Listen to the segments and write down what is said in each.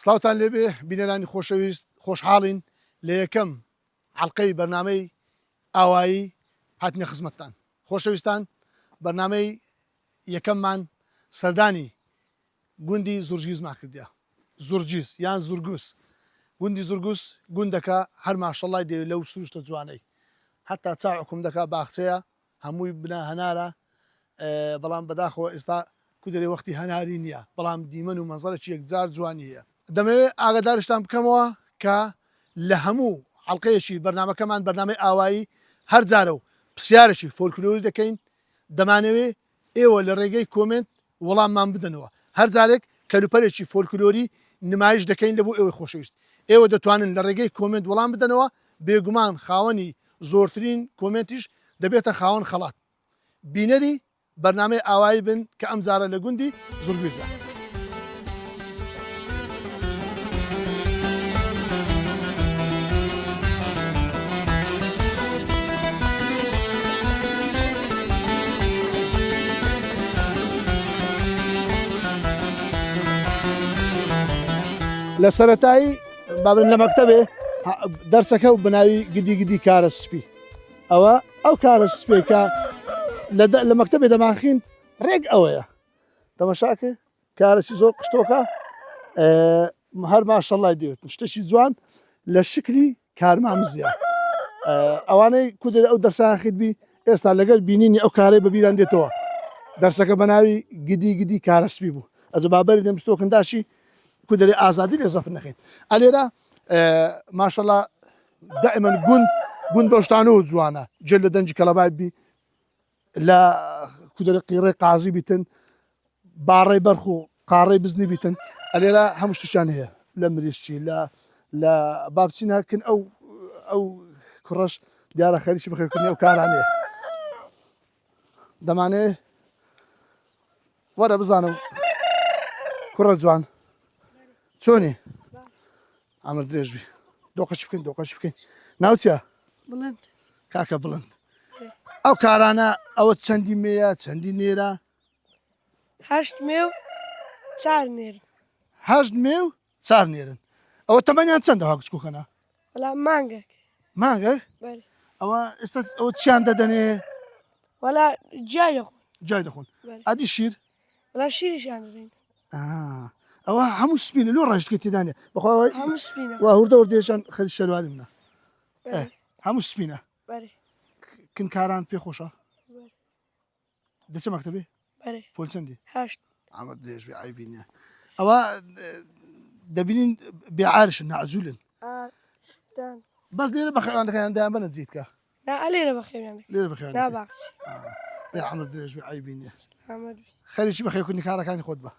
سڵاوتان لێبێ بینەرانی خۆشەویست خۆشحاڵین لە یەکەم حەڵقەی بەرنامەی ئاوایی هاتنە خزمەتتان. خۆشەویستان بەرنامەی یەکەممان سەردانی گوندی زورگیزمان کردیا. زورگیز یان زورگوس. گوندی زورگوس گوندەکە هەر ماشەڵای دێ لەو سروشتە جوانەی. حتا چا حکوم دەکا باخچەیە هەمووی بنا هەنارە بەڵام بەداخەوە ئێستا کودرێ وەختی هەناری نییە بەڵام دیمەن و مەنزەرێکی یەکجار جوانیە. دەمەوێت ئاگادارشتان بکەمەوە کە لە هەموو حەڵقەیەکی بەرنامەکەمان بەرنامەی ئاوایی هەر جارە و پرسیارێکی فۆلکلۆری دەکەین دەمانەوێت ئێوە لە ڕێگەی کۆمنت وەڵاممان بدەنەوە. هەر جارێک کەلوپەرێکی فۆلکلۆری نمایش دەکەین لە بۆ ئێوە خۆشەویست. ئێوە دەتوانن لە ڕێگەی کۆمنت وەڵام بدەنەوە بێگومان خاوەنی زۆرترین کۆمنتیش دەبێتە خاوەن خەڵات. بینەری بەرنامەی ئاوایی بن کە ئەم جارە لە گوندی زورگوزە. لە سەرەتایی بابن لە مەکتەبێ دەرسەکە و بناوی گدی کارە سپی. ئەو کارە سپێکە لە مەکتەبێ دەماخین ڕێک ئەوەیە تەمەشاکە کارەی زۆر قشتۆکە هەر ماشەڵای دێتن شتێکی جوان لە شکلی کارمامزیە. ئەوانەی کودێ ئەو دەرسان خیتبی ئێستا لەگەر بینینی ئەو کارەی بەبیران دێتەوە. دەرسەکە بەناوی گدی کارە سپی بوو. ئەجە بابەری دەمستۆکنداشی کودێ ئازادی لێ زەفر نەخێت. ئەلێرە ماشەڵا دائما گوند بەشتانەوە جوانە جێ لە دەنجی کەڵەبای بی لە کودێ قیڕێ قازی بیتن باڕێی بەرخ و قاڕێی بزنی بیتن. ئەلێرە هەموو شتیان هەیە لە مریشتی لە بابچینەکن ئەو کوڕەش دیارە خەریکی بەخێوکردنی ئەو کارانەیە. دەمانێ وەرە بزانم کوڕە جوان چۆنی ئەمر درێژبی دۆقەچ بکەین ناوچە بڵند کاکە بڵند. ئەو کارانە ئەوە چەندی مێیە چەندی نێرە؟ 8 مێ و 4 نێرن. 8 مێ و 4 نێرن. ئەوە تەمەنیان چەندە ها کچکوکەنە؟ وەڵام مانگێک مانگێک؟ بەێ ئەوە ئێستا ئەوە چیان دەدەنێ؟ وەڵا جای دەخۆن. ئادی شیر؟ وەڵا شیریشیان دەدەین. ئەوە هەموو سپینە لۆ ڕاشتکە تێدانێ بەخوا هەموو سپینە وا هوردە وردێشان خەری شەرواری منە هەموو سپینە. بەێ کنکاران پێ خۆشە دەچە مەکتەبێ بەێ پۆل چەندی؟ 8 ئەمە درێژبی ئایبینە. ئەوە دەبینین بێعارشن نەعزولن بەس لێرە بە خەیوانەکەیان دایان بەنە جیتکە لێرە بەخێویان لێرە بەخێوان ناباقچ ئەمە درێژبی ئایبینە ئەمەد خەریکی بەخێوکردنی کارەکانی خۆت بە.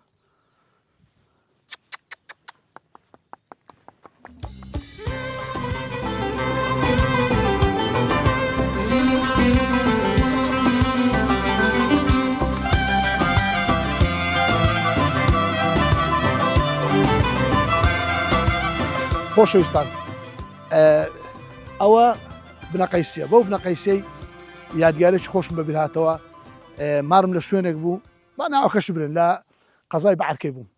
خۆشەویستان ئەوە بنەقەیسیە بەو بنەقەیسەی یادگارێکی خۆشم بەبیر هاتەوە. مارم لە شوێنێک بوو با ناوەکەش برن لە قەزای بەعەرکەی بووم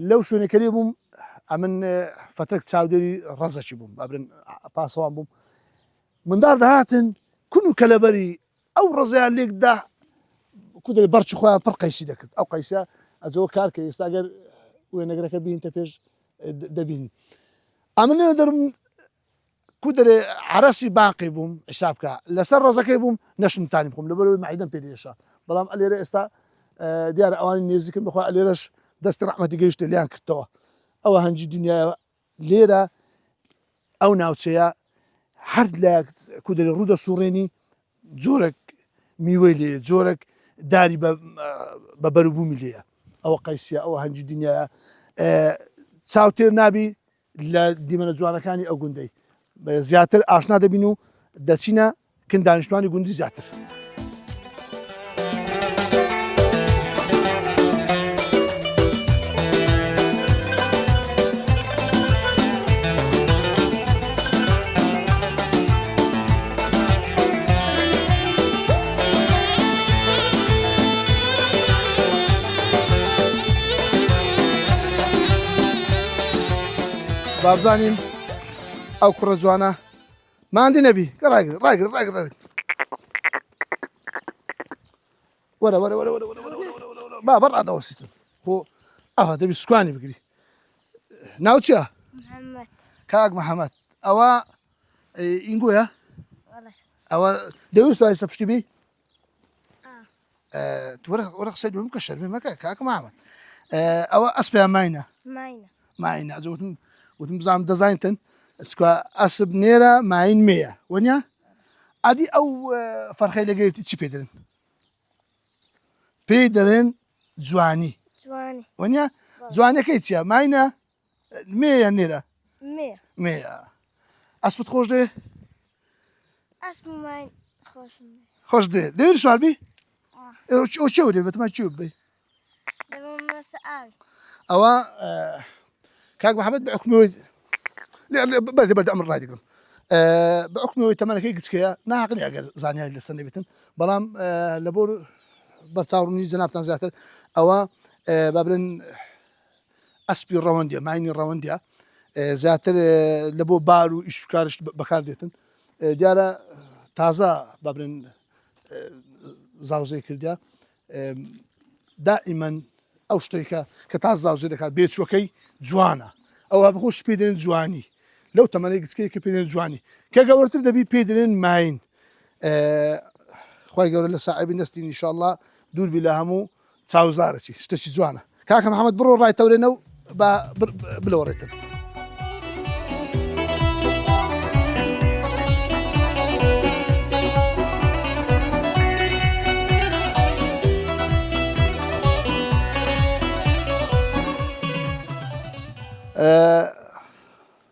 لەو شوێنەکەری بووم ئەمن فترێک چاودێری ڕەزەکی بووم ئەبرن پاسەوان بووم منداڵ دەهاتن کون و کەلەبەری ئەو ڕزیان لێکدا کودێ بەرچی خۆیان پڕ قەیسی دەکرد. ئەو قەیسە ئەجەوە کارکە ئێستاگەر وێنەگرەکە بینتە پێش دەبین. ئەمنێ دەرم کودرێ عرەسی باقی بووم حسابکە لەسەر ڕزەکەی بووم نەشتانی بخۆم لەبەرەوەی مەعیدەم پێ دێشە بەڵام ئەلێرە ئێستا دیارە ئەوانی نێزیکن بخوا ئەلێرەش دەستی ڕەحمەتی گەیشتە لیان کردەوە. ئەوە هەنجی دنیاە لێرە ئەو ناوچەیە هەر لە کودرێ ڕوودە سوڕێنی جۆرێک میوەی لێ جۆرێک داری بە بەروبوومی لێیە. ئەوە قەیسیە ئەوە هەنجی دنیاە چاوتێر نابی لە دیمەنە جوانەکانی ئەو گوندەی زیاتر ئاشنا دەبین و دەچینە کن دانیشتوانی گوندی زیاتر. بابزانین ئەو کوڕە جوانە ماندی نەبی ڕاگر وەرە با بەڕادەوەسیتن خۆ ئەوە دەبی سوکانی بگری ناو چییە؟ محمد کاک محەممەد ئەوە ئینگویە؟ والله ئەوە دەویست وایسە پشتی بی؟ آه وەرە قسەی دوم کە شەرمی مەکە کاک محەممەد ئەوە ئەسپیان ماینە ماينة ماینە وتم بزانم دەزانتن چکە ئەسب نێرە ماین مێیە وەنیا؟ ئادی ئەو فەرخەی لەگەێتی چی پێ دەرن؟ پێی دەڵێن جوانی جواني وەنیا جوانەکەی چییە؟ ماینە مێیە نێرە؟ مية مێیە ئەسپت خۆش دێ؟ اسمه ماين خوش خۆش دێ دەوێت سواربی؟ ئەو چێ دێ بەتمە چی بێ؟ دابا مسأل ئەوە کاک محەممەد بە حکومەوەی بەردە ئەمر ڕای دەگرم بە حکومەوەی تەمەنەکەی گچکەیە ناقنی ئەگەر زانیاری لەسەر نەبێتن بەڵام لە بۆ بەرچاوڕنی جەنابتان زیاتر ئەوە با برن ئەسپی ڕەوەندیە ماینی ڕەوەندیە زیاتر لە بۆ بار و ئیشکارش بەکار دێتن دیارە تازە با برن زاوزەی کردیا دائیمەن ئەو شتێکە کە تا زاوزێ دەکات بێچوەکەی جوانە ئەوە بخۆش پێ دێن جوانی لەو تەمەنەی گچکەیە کە پێ دێن جوانی کە گەورەتر دەبی پێ دێن ماین خی گەورە لە ساعبی نستی ئینشاءالله دووربی لە هەموو چاوزارەی شتێکی جوانە کاکە محەممەد بڕۆ ڕایتەورێنە و بلەوەڕێتن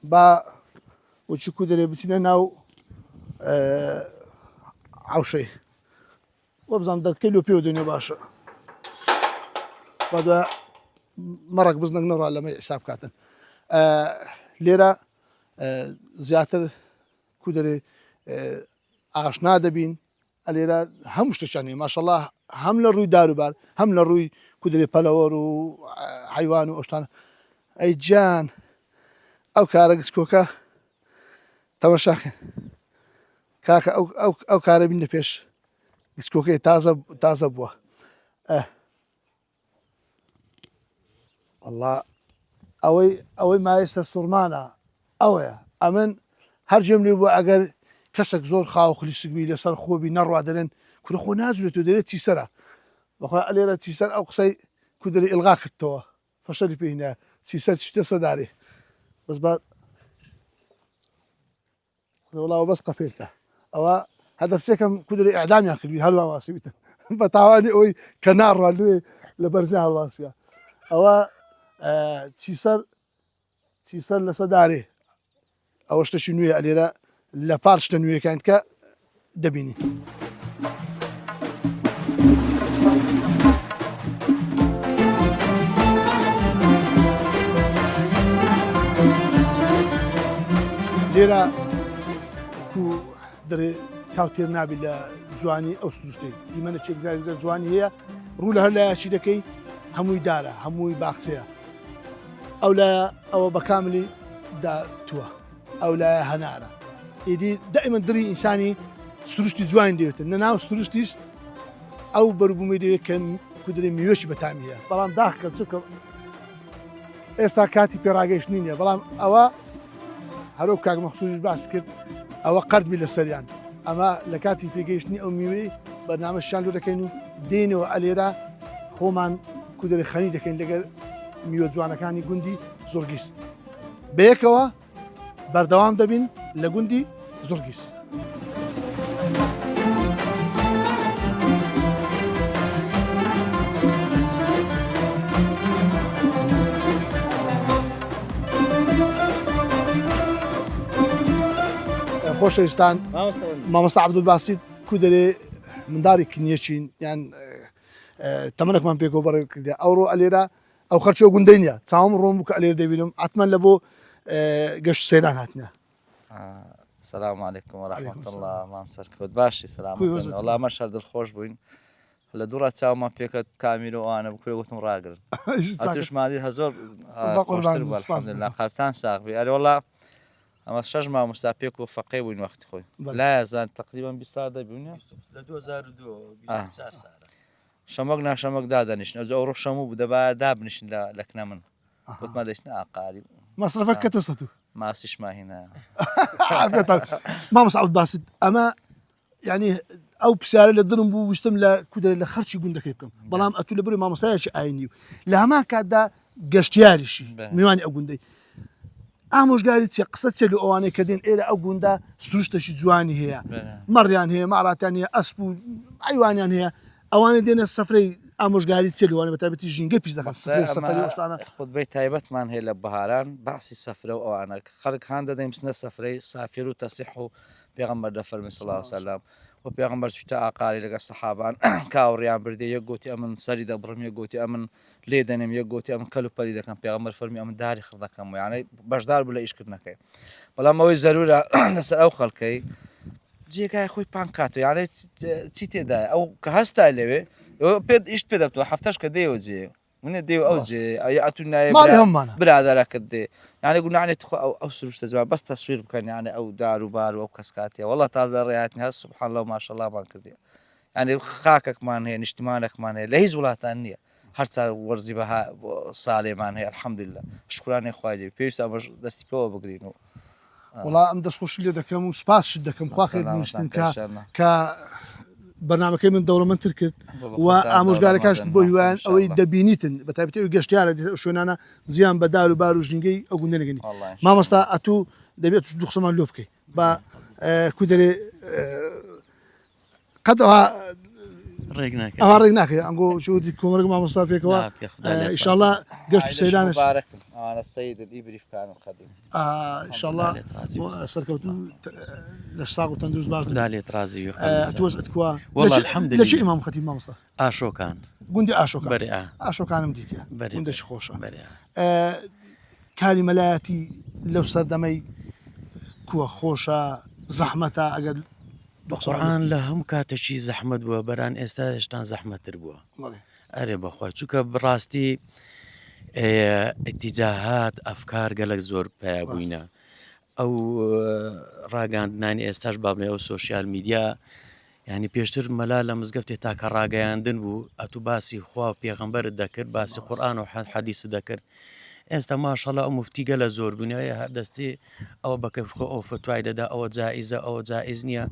با وچی کودرێ بچینە ناو عوشەی وە بزانام دەکەی لۆ پێ دێنێ باشە بەدە مەڕک بزنەک نەڕا لەمە حساب کاتن لێرە زیاتر کودرێ ئاشنا دەبین لێرە هەموو شتێکیانێ ماشەڵڵا هەم لە ڕووی داروبار هەم لە ڕووی کودرێ پەلەوەر و حیوان و ئەوشتانە ئەی جان ئەو کارە گچکۆکە تەماشاکەن کاکە ئەو کارە بین لە پێش گچکۆکەی تازە بووە والله ئەوەی مای سەر سوورمانە ئەوەیە ئەمن هەرجێم لێ بووە ئەگەر کەسێک زۆر خاو خلیسکبی لەسەر خۆبی نەڕوا دەرێن کورە خۆ نازوێت و دەرێت چیسەرە بەخوا لێرە چیسەر ئەو قسەی کودری ئڵغا کردەوە فەشەری پێینە چیسەر شتە سەدارێ بەس با وڵاوە بەس قەپێتە ئەوە هەدەفچێکم کودری ئەعدامیان کردوی هەلوا واسیبیتن بە تاوانی ئەوەی کە ناڕوا لێ لە بەرزی هەڵواسیە ئەوە چیسەر لەسە دارێ ئەوە شتەشی نوێ ئەلێرە لە پار شتە نوێەکان کە دەبینی لێرە کو دەرێ چاوتێر نابی لە جوانی ئەو سروشتەی دیمەنە چێکزار جوانی هەیە ڕوو لە هەر لایەکی دەکەی هەمووی دارە هەمووی باخچەیە ئەو لایە ئەوە بە کاملی داتووە ئەو لایە هەنارە ئیدی دائیمەن دڕی ئینسانی سروشتی جوان دەوێتن نەناو سروشتیش ئەو بەروبوومی دەوێت کە کودرێ میوێشی بەتامیە بەڵام داخکە چکە ئێستا کاتی پێڕاگەیشت نینە بەڵام ئەوە هەرۆ کاک مەخسوودیش باس کرد ئەوە قەربی لەسەریان ئەمە لە کاتی پێگەیشتنی ئەو میوەی بەرنامەشیان لۆ دەکەین و دێنەوە ئەلێرە خۆمان کودرێ خەنی دەکەین لەگەر میوە جوانەکانی گوندی زۆرگیس بەیەکەوە بەردەوام دەبین لە گوندی زۆرگیس خۆشەویستان مامۆستا عەبدولباسیت کودرێ منداری کنیەچین یان تەمەنێکمان پێکەوە بەڕێ کردیا ئەوڕۆ ئەلێرە ئەو خەرچەوە گوندەی نییە چاوم ڕۆم بوو کە ئەلێر دەبینم حتمەن لە بۆ گەشت سەیران هاتنە السلام عليكم ورحمة الله مام سەرکەوت باشی سلامت وەڵام مەشەر دڵخۆش بووین لە دوڕە چاومان پێکەت کامیل و ئەوانە بکوێ وتم ڕاگرن ئەتوش مادی هەزۆر الحمدلله قاپتان ساغبی ئەرێ وەڵا ئەمە 6 مامۆستا پێک و فەقێ بووین وەختی خۆی لا یزان تقریبا 20 ساڵ دەبوونە لە 2002 شەمەک ناشەمەک دادەنیشن ئەو ڕۆ شەموو بوو دەبا دابنیشن لە کنە من وتمان دەچنە ئاقاری مصرفك كتسطو ماسیش ماهینە ما مصعب باسد اما يعني او بسيارة لدرن بو وشتم لا كودر لا خرشي بون دكيبكم بلام اتو لبري ما مستايش عيني لا ما كادا قشتياري شي ميواني اقوندي اموش قالت قصه سلو اواني كدين الى اقوندا سروشتشي جواني هي مريان هي معراتاني اسبو ايوانيان هي اواني دين السفري اموش قالت سلو انا بتابتي جينجي بيش دخل السفري وشتانا خطبەی تایبەتمان هەیە لە بەهاران باسی سەفرە و ئەوانە خەڵک هەان دەدەین بچنە سەفرەی سافر و تەسیح و پێغەمبەر دەفەرمی صلی الله علیه وسلم و پێغەمبەر چوتە ئاقاری لەگەڵ سەحابان کاوەڕیان بردێ یەک گوتی ئەمن سەری دەبڕم یەک گوتی ئەمن لێ دەنێم یەک گوتی ئەمن کەلوپەلی دەکەم پێغەمبەر فەرمی ئەمن داری خڕ دەکەم یانەی بەشدار بوو لە ئیشکردنەکەی بەڵام ئەوەی زەرورە لەسەر ئەو خەڵکەی جێگای خۆی پانکاتۆ یانەی چی تێدایە ئەو کە هەستا لەوێ پێ ئیشت پێ دەبتەوە هەفتەش کە دێوە جێ منە دێو ئەو جێ ئەتو نایە برادەرەکە دێ یانە گوناانێت خۆ ئەو سروشتە جوان بەس تەسویر بکەن یانە ئەو دار و بار و ئەو کەسکاتێ وەڵا تازە ڕێهاتنی هەست سوبحان الله ماشەڵڵامان کردی یعنی خاکێکمان هەیە نیشتیمانێکمان هەیە لە هیچ وڵاتان نییە هەرچا وەرزی بەها ساڵێمان هەیە الحەمدولله شکرانەی خوای لێ پێویستە ئەمەش دەستی پێوە بگرین و والله ئەم دەستخۆشی لێ دەکەم و سپاسش دەکەم خوا خێر بنووسن کە بەرنامەکەی من دەوڵەمەندتر کرد و ئامۆژگارەکانش بۆ هیوایان ئەوەی دەبینیتن بە تایبەتی ئەوی گەشتیارە شوێنانە زیان بە دار و بار و ژینگەی ئەو گوندە نەگەنی مامۆستا ئەتوو دەبێت دوو قسەمان لۆ بکەیت بە کودەرێ قەت ئەوە ڕێک ناکەی ئەنگۆ شودی کۆمەرگ مامۆستا پێکەوە ئینشاءالله گەشت و سەیرانش ئینشاءالله سەرکەوتوو لە ساغ و تەندروست باش لێت ڕازی توەزت کووە والله الحمدلله لە چی ئیمام خەتیب مامۆستا ئاشۆکان گوندی ئاشۆکان بەرێ ئاشۆکانم دیتە بەرێ گوندەشی خۆشە بەرێ کاری مەلایەتی لەو سەردەمەی کووە خۆشە زەحمەتە ئەگەر قورآن لە هەموو کاتێکی زەحمەت بووە بەران ئێستا هێشتان زەحمەتتر بووە ئەرێ بەخوا چووکە بڕاستی ئەتیجاهات ئەفکار گەلک زۆر پیا بووینە ئەو ڕاگەاندنانی ئێستاش بابنێ ئەو سۆشیال میدیا ینی پێشتر مەلا لە مزگەوتێ تاکە ڕاگەیاندن بوو ئەتوو باسی خوا و پێغەمبەرت دەکرد باسی قورآن و حەدیث دەکرد ئێستا ماشەڵڵا ئەو مفتیگە لە زۆر بوونەوەی هەردەستی ئەوە بەکەفخۆ ئەو فتوای دەدا ئەوە جائیزە ئەوە جائیز نییە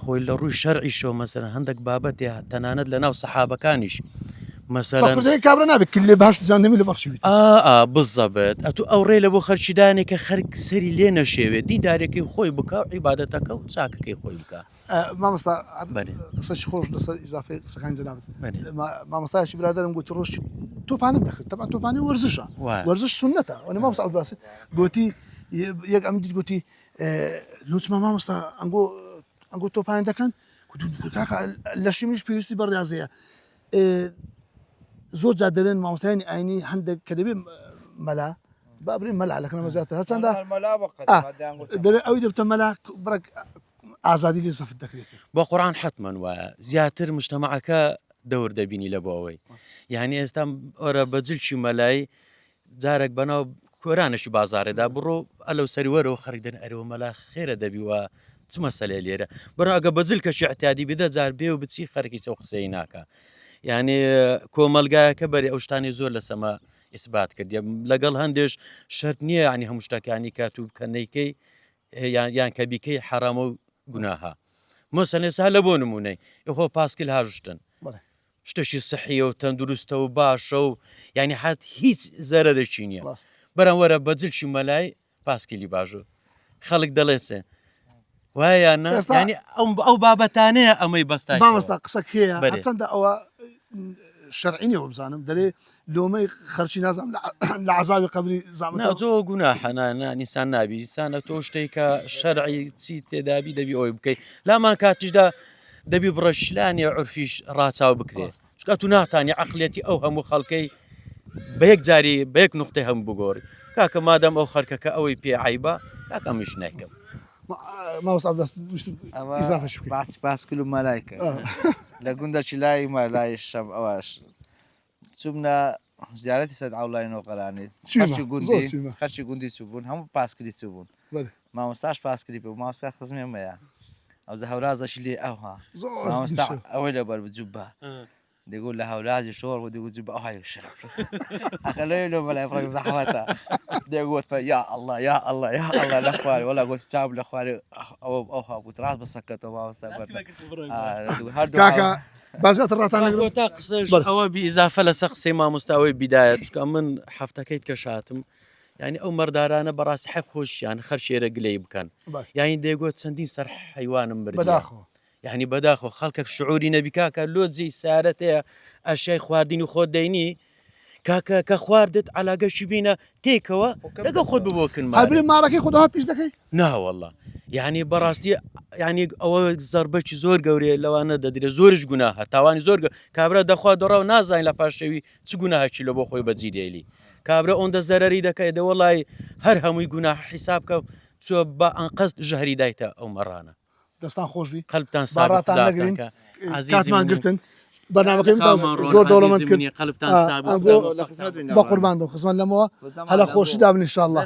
خۆی لە ڕووی شەرعی شۆ مەسەرەن هەندێک بابەتێ تەنانەت لە ناو سەحابەکانیش مەسەلەن کابرا نابێت کل لێ باش بزانێمی لە بەخشی بزەبێت ئەتوو ئەو ڕێ لە بۆ خەرچیدانێکە خەرک سەری لێ نەشێوێت دیندارێکی خۆی بکە عیبادەتەکە و چاکەکەی خۆی بکە مامۆستا قسەی خۆش لەسەر ئیزافی قسەکانی جەنابەت مامۆستایەکی برادەرم گوتی ڕۆژی تۆپانم دەکرد تەبان تۆپانی وەرزشە وەرزش سونەتە وەنی مامۆستا عەبدولباست گوتی یەک ئەم دیت گوتی لوتما مامۆستا ئەنگۆ تۆپانی دەکەن کاکە لەشی منیش پێویستی بە ڕاضەیە زۆر جا دەڵێن مامۆستایانی ئاینی هەندێک کە دەبێ مەلا بابرین مەلا لەکەنەوە زیاتر هەرچەندە دەڵێ ئەوی دەبتە مەلا بڕێک ئازادی لێ زەفت دەکرێت بۆ قورآن حتمەن وایە زیاتر مجتەمەعەکە دەور دەبینی لە بۆ ئەوەی یعنی ئێستا ئۆرە بەجلشی مەلای جارێک بەناو کۆرانشی بازارێدا بڕۆ ئەلەو سەریوەرەوە خەرک دەن ئەرەوە مەلا خێرە دەبی وە چ مەسەلێ لێرە بەڕ ئەگە بەجل کەشی احتیادی بدە جار بێ و بچی خەرکی سەو قسەی ناکە یعنی کۆمەلگایەکە بەری ئەو شتانی زۆر لە سەما ئیسبات کردی لەگەڵ هەندێش شەرت نییە ینی هەموو شتەکانی کات و کەنەیکەی یان کە بیکەی حرامە و گوناها مۆسەنێسا لە بۆ نمونەی ئەخۆ پاسکل هاژشتن شتێکی سەحیە و تەندروستە و باشە و ینی حات هیچ زەرەرێکی نییە بەرەم وەرە بەجلشی مەلای پاسکیلی باشە خەڵک دەڵێسێ وایە ینی ئەو بابەتانەیە ئەمەی بەستا مامۆستا قسەک هەیە هەرچەندە ئەوە شەرعینەوە بزانم دەرێ لۆمەی خەرچی نازانم لە عەزابی قەبری زعمەتەوە زۆ گوناحەنانە نیسان نابی دیسانە تۆ شتێک کە شەرعی چی تێدابی دەبی ئەوی بکەیت لامان کاتیشدا دەبی بڕەشلانی عورفیش ڕاچاو بکرێت چکە تو ناتانی عەقلێتی ئەو هەموو خەڵکەی بە یەک جاری بە یەک نوقتەی هەم بگۆڕی کاکە مادەم ئەو خەرکەکە ئەوەی پێ عیبە کاکە ئەمیش نایکەم مامۆستا عەبدولباست باسی پاسکل و مەلایکە لە گوندەکی لای مە لای شەم ئەوەش چوبنە زیارەتی سەد ئاڵاینەوە قەرانی خەرچی گوندی چوبوون هەموو پاسکری چوبوون مامۆستاش پاسکری پێ مامۆستا خزمێمەیە ئەو هەورازەشی لێ ئەوها مامۆستا ئەوەی لەبەر بجوب بە دەگوت لە هەورازی شۆڕ و دەگوت جوب ئەوهای شەرپ ئەخەلەوێ لۆ بەلای فڕێک زەحمەتە دەگوت بە یا ئەڵڵا یا ئەڵڵا یا ئەڵڵا لە خوارێ وەڵا گوت چاو لە خوارێ ئەوها بوت ڕاست بەسەکەتەوە مامۆستا کاکە بازات ڕاتان تا قسەش ئەوە بئیزافە لەسەر قسەی مامۆستاوەی بیدایەت چکە من هەفتەکەیت کە شاتم یعنی ئەو مەردارانە بەڕاستی حەق خۆشیان خەر شێرە گلەی بکەن یعنی دەیگوت چەندین سەر حیوانم بردە یعنی بەداخۆ خەڵکێک شعوری نەبی کاکە لۆجی سارەت هەیە ئەشیای خواردین و خۆت دەینی کاکە کە خواردت علاگەشی بینە تێکەوە لەگە خۆت ببۆکن هەبرێ ماڕەکەی خۆتەوە پیش دەکەی ناوەڵڵا یعنی بەڕاستی یعنی ئەوە زەربەکی زۆر گەورەیە لەوانە دەدرێت زۆرش گوناهە تاوانی زۆر کابرا دەخوا دەڕاو نازانین لە پاشەوی چ گوناهەکی لە بۆ خۆی بەجیدێلی کابرا ئەوەندە زەرەری دەکەی دەوەڵی هەر هەمووی گوناه حیساب کە چۆ بە ئەنقەست ژەهری دایتە ئەو مەڕانە دەستان خۆشبی قەلبتان باڕاتان نەگرین کاتمان گرتن بەنامەکەی زۆر دەوڵەمەند کرد بە قوربان دەم خزمان لەمەوە هەلا خۆشی دابن ئینشاءالله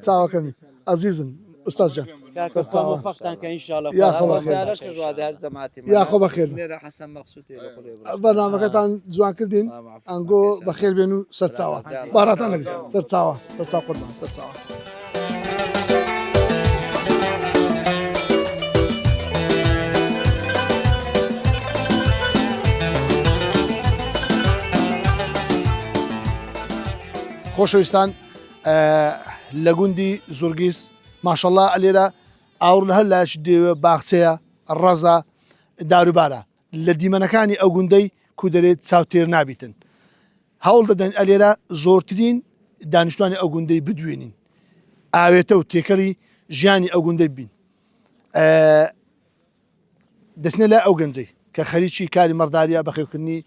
چاوەکەمی عەزیزن ئوستاز جان یا خۆ بەخێر بەنامەکەتان جوان کردین ئەنگۆ بەخێر بێن و سەرچاوە باڕاتان نەگرین سەرچاوە سەرچاو قوربان سەرچاوە خۆشەویستان لە گوندی زورگیس ماشەڵڵا ئەلێرە ئاور لە هەر لایەکی دێوە باخچەیە ڕەزە داروبارە لە دیمەنەکانی ئەو گوندەی کو دەرێت چاوتێر نابیتن هەوڵ دەدەن ئەلێرە زۆرترین دانیشتوانی ئەو گوندەی بدوێنین ئاوێتە و تێکەڵی ژیانی ئەو گوندەی بین دەچنە لای ئەو گەنجەی کە خەریکی کاری مەڕداریە بەخێوکردنی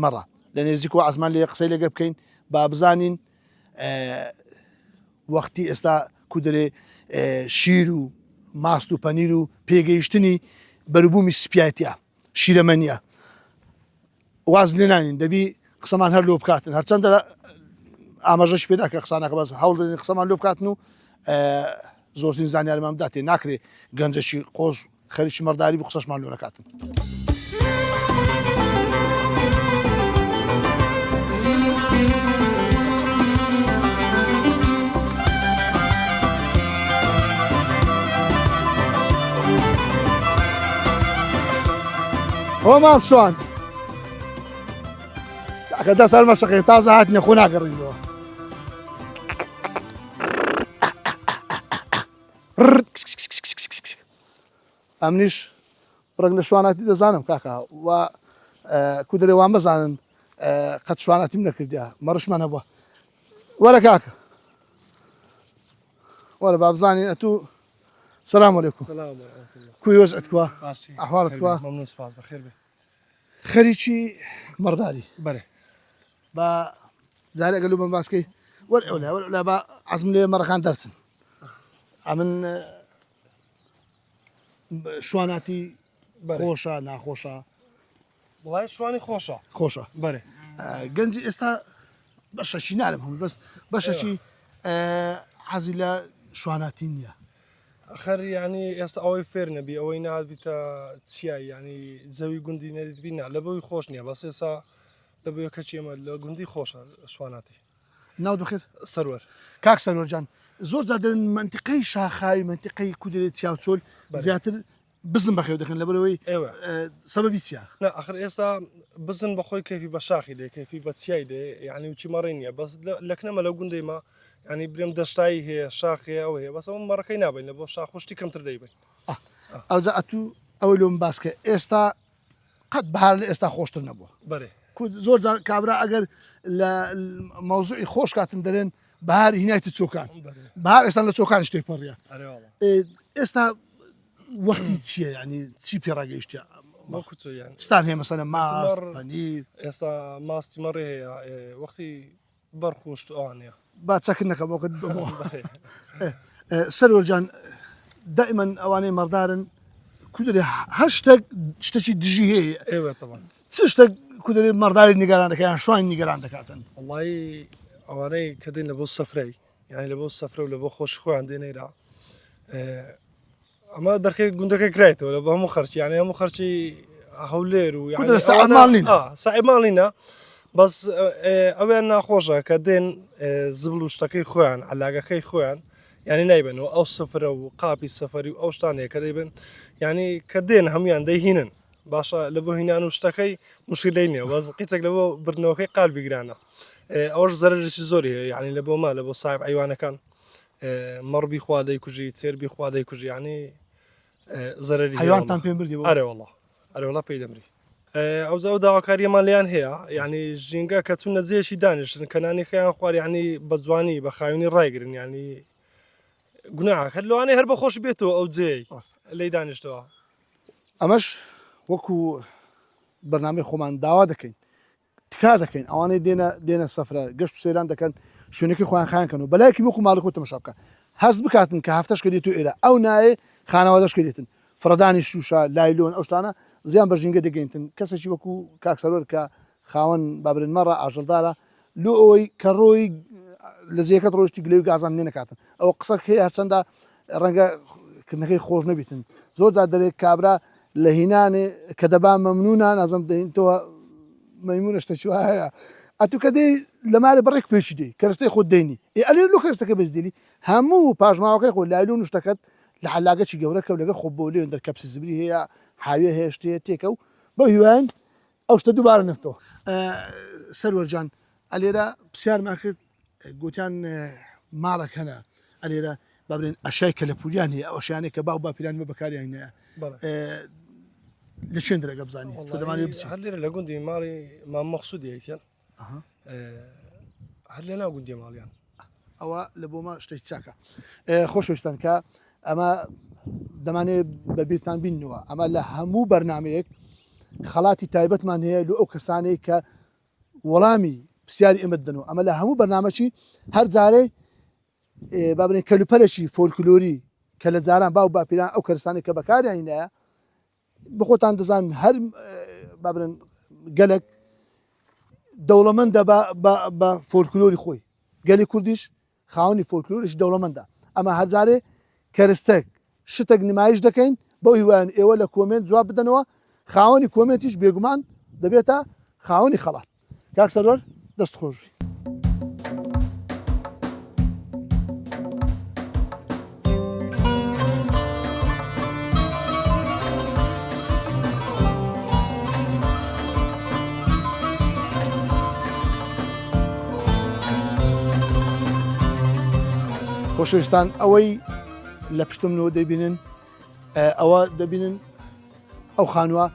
مەڕە لە نێزیک و عزمان لێ قسەی لەگە بکەین با بزانین وەختی ئێستا کو دەرێ شیر و ماست و پەنیر و پێگەیشتنی بەروبوومی سپایەتە شیرەمەنیە واز لێنانین دەبی قسەمان هەر لۆ بکاتن هەرچەندە ئاماژەش پێدا کە قسانەکە بەس هەوڵ دەدەین قسەمان لۆ بکاتن و زۆرترین زانیاریمان بداتێ ناکرێ گەنجەشی قۆز خەریکی مەڕداری بوو قسەشمان لۆ نەکاتن. هو ما الصوان كذا صار مشقي طازه هاتني اخونا قريبه امنيش برغل شواناتي دزانم كاكا و كودري وان بزانن قد شواناتي من كرديها مرش ما نبوه ولا كاكا ولا بابزاني اتو السلام عليكم. السلام ورحمة الله. كوي وجعتك وا أحوالك وا ممنون سباس بخير بي خريجي مرداري بري با زاري قالوا من باسكي ولا با عزم لي مرة كان درسن من شواناتي خوشة ناخوشة والله شواني خوشة بري جنجي استا باش شي نعلمهم بس باش شي حزيلا شواناتينيا آخر يعني يست أوي فيرنا بي أوي نعد بيتا تسياي يعني زوي جندي نريد بينا لبوي خوشني بس يسا لبوي كشيء ما لجندي خوشة شواناتي. ناود بخير. سرور. كاك سرور جان. زور زادن منطقي شاخاي منطقي كودري تسياو تول زياتر بزن بخير دخن لبوي. أيوة. سبب تسيا. لا آخر يسا بزن بخوي كيفي بشاخي ده كيفي بتسياي ده يعني وشي مرينيا بس لكن ما لو جندي ما يعني بريم دشتاي هي شاخية أو هي بس هم مرة كينا بين لبوا شاخ وشتي كم تردي بين. أو زاتو أولهم باسكة إستا قد بحال إستا خوشتر نبوه. بري. كود زور كابرا أجر الموضوع خوش كاتن درين بحال هنا تتسوكان. بحال إستا لتسوكان اشتي بريا. إستا وقتي تسيا يعني تسي بيراجع اشتي. ما كنت يعني. استان هي مثلا ماست بنير. إستا ماست مرة هي وقتي برخوش أوانيا. بعد ساكننا كم قدموا. سرور جان دائما أواني مردارن کودێ هەشتێک شتێکی دژی هەیە ايوه طبعا چ شتێک کودێ مەرداری نیگەران دەکەیان شوان نیگەران دەکاتن والله ئەوانەی کە دێن لە بۆ سەفرەی یعنی لە بۆ سەفرە و لە بۆ خۆش خۆیان دێنەیرا ئەمە دەرکەی گوندەکە کرایتەوە لە بە هەموو خەرچی یعنی هەموو خەرچی هەولێر و کودێ سەعات ماڵ نینە سعی ماڵینە بەس ئەویان ناخۆشە کە دێن زبل و شتەکەی خۆیان علاگەکەی خۆیان ینی نایبنەوە ئەو سفرە و قاپی سەفەری و ئەو شتانەیە کە دەیبن ینی کە دێن هەمویان دەیهینن باشە لە بۆ هینان و شتەکەی مشکلەی نییە بەس قیچێک لە بۆ بردنەوەکەی قالبی گرانە ئەوەش زەرشی زۆری هەیە ینی لە بۆ ما لە بۆ ساحب ئەیوانەکان مەڕبی خوا دەیکوژی چێربی خوا دەیکوژی ینی زەرری حیوانتان پێم بردی ئەرێوەڵە ئەرێوەڵە پێی دەمری ئەوزە و داواکاریەمان لیان هەیە ینی ژینگە کە چوون نەجێشی دانیشتن کەنانیخیان خوار ینی بە جوانی بە خاوێنی ڕایگرن ینی گوناح هەر لەوانەیە هەر بە خۆش بێتەوە ئەو جێی لی دانیشتەوە ئەمەش وەکو بەرنامەی خۆمان داوا دەکەین تکا دەکەین ئەوانەی دێنە سەفرە گەشت و سەیران دەکەن شوێنێکی خۆیان خیانکەن و بەلایەکی وەکو ماڵی خۆ تەماشا بکە هەست بکاتن کە هەفتەش کە دێت و ئێرە ئەو نایە خانەوادەش کە دێتن فرەدانی شوشە لایلۆن ئەو شتانە زیان بە ژینگە دەگەینتن کەسێکی وەکو کاکسەرۆر کە خاوەن بابرن مەڕە ئاژەڵدارە لۆ ئەوەی کە ڕۆی لە زیەکەت ڕۆشتی گلەی و گازان لێ نەکاتن ئەوە قسەکەی هەرچەندە ڕەنگە کردنەکەی خۆش نەبیتن زۆر جار دەرێت کابرا لە هینانێ کە دەبا مەمنونە نازم دەهینتەوە مەیمونە شتەی هەیە ئەتو کە دەی لە مارە بەڕێک پێشی دێ کەرستەی خۆت دەینی ئەلێ لۆ کەرستەکە بەزدێلی هەموو پاژماوەکەی خۆ لایلون شتەکەت لە حلاگەکی گەورەکە و لەگە خۆ بۆ لێن دەرکەپسی زبری هەیە حاوێ هەیە شتێ تێکە و بە هیوان ئەو شتە دووبارە نفتەوە سەروەرجان ئەلێرە پرسیارمان کرد گوتیان ماڵێک هەنا ئەلێرە بابرێن ئەشای کە لە پوریان هەیە ئەو شیانێک کە باو باپیران بە بەکاریان هەیە لە چێن دەرەگە بزانانی دەمانێت بچ هەر لێرە لە گوندی ماڵی مام مەخسوودی هەیتیان هەر لە ناو گوندی ماڵیان ئەوە لە بۆمە شتێک چاکە خۆشویستان کە ئەمە دەمانێت بەبییرتان بینەوە ئەمە لە هەموو بەرنمەیەک خەڵاتی تایبەتمان هەیە لە ئەو کەسانەی کە وەڵامی پرسیاری ئێمە دەنەوە ئەمە لە هەموو بەرنمەچی هەر جارەی بابرێن کەلوپەرێکی فۆلکلۆری کە لە جاران باو باپیران ئەو کەرسانی کە بەکاریان هینایە بخۆتان دەزان هەر بابرن گەلک دەوڵەمەندە بە فۆلکلۆری خۆی گەلی کوردیش خاوەنی فۆلکلۆریش دەوڵەمەندە ئەمە هەرجارێ کەرستێک شتێک نمایش دەکەین بۆ هیوایان ئێوە لە کۆمنت جواب بدەنەوە خاوەنی کۆمنتیش بێگومان دەبێتە خاوەنی خەڵات کاک سەرۆر دەست خۆشوی خۆشەویستان ئەوەی لە پشتمنەوە دەبینن ئەوە دەبینن ئەو خانووە